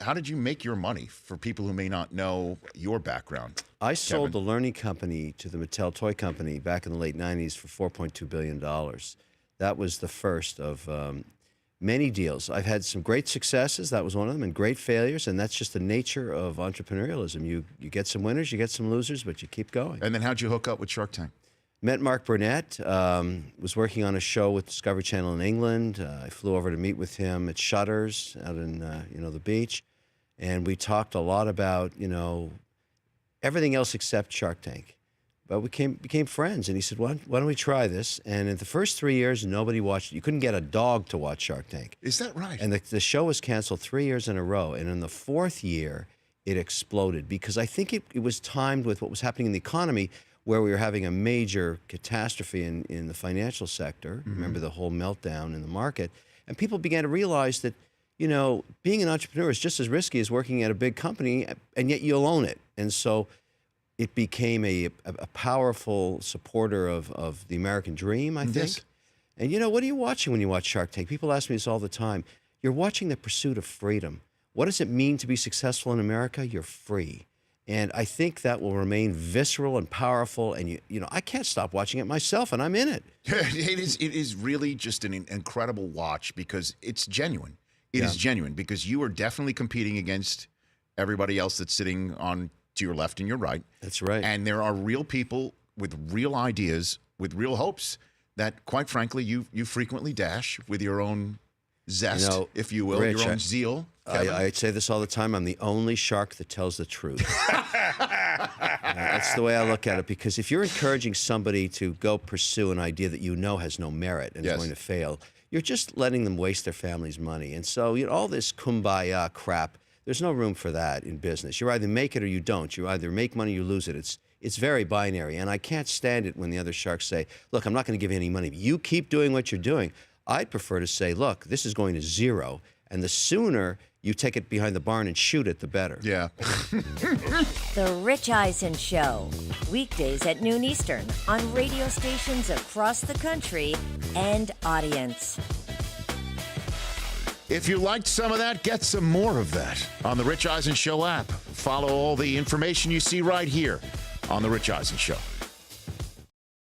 how did you make your money for people who may not know your background? I sold the Learning Company to the Mattel Toy Company back in the late 90s for $4.2 billion. That was the first of many deals. I've had some great successes. That was one of them, and great failures, and that's just the nature of entrepreneurialism. You get some winners, you get some losers, but you keep going. And then how'd you hook up with Shark Tank? Met Mark Burnett, was working on a show with Discovery Channel in England. I flew over to meet with him at Shutters out in the beach, and we talked a lot about everything else except Shark Tank. But we became friends, and he said, why don't we try this? And in the first 3 years, nobody watched it. You couldn't get a dog to watch Shark Tank. Is that right? And the show was canceled 3 years in a row, and in the fourth year, it exploded because I think it was timed with what was happening in the economy, where we were having a major catastrophe in the financial sector. Mm-hmm. Remember the whole meltdown in the market. And people began to realize that, being an entrepreneur is just as risky as working at a big company, and yet you'll own it. And so it became a powerful supporter of the American dream, I think. Yes. And, what are you watching when you watch Shark Tank? People ask me this all the time. You're watching the pursuit of freedom. What does it mean to be successful in America? You're free. And I think that will remain visceral and powerful. And, I can't stop watching it myself, and I'm in it. It is really just an incredible watch because it's genuine. It is genuine because you are definitely competing against everybody else that's sitting on to your left and your right. That's right. And there are real people with real ideas, with real hopes that, quite frankly, you frequently dash with your own zest, if you will, Rich, your own zeal. I say this all the time. I'm the only shark that tells the truth. That's the way I look at it, because if you're encouraging somebody to go pursue an idea that has no merit and is going to fail, you're just letting them waste their family's money. And so all this kumbaya crap, there's no room for that in business. You either make it or you don't. You either make money or you lose it. It's very binary, and I can't stand it when the other sharks say, look, I'm not going to give you any money. You keep doing what you're doing. I'd prefer to say, look, this is going to zero, and the sooner you take it behind the barn and shoot it, the better. Yeah. The Rich Eisen Show, weekdays at noon Eastern on radio stations across the country and audience. If you liked some of that, get some more of that on the Rich Eisen Show app. Follow all the information you see right here on the Rich Eisen Show.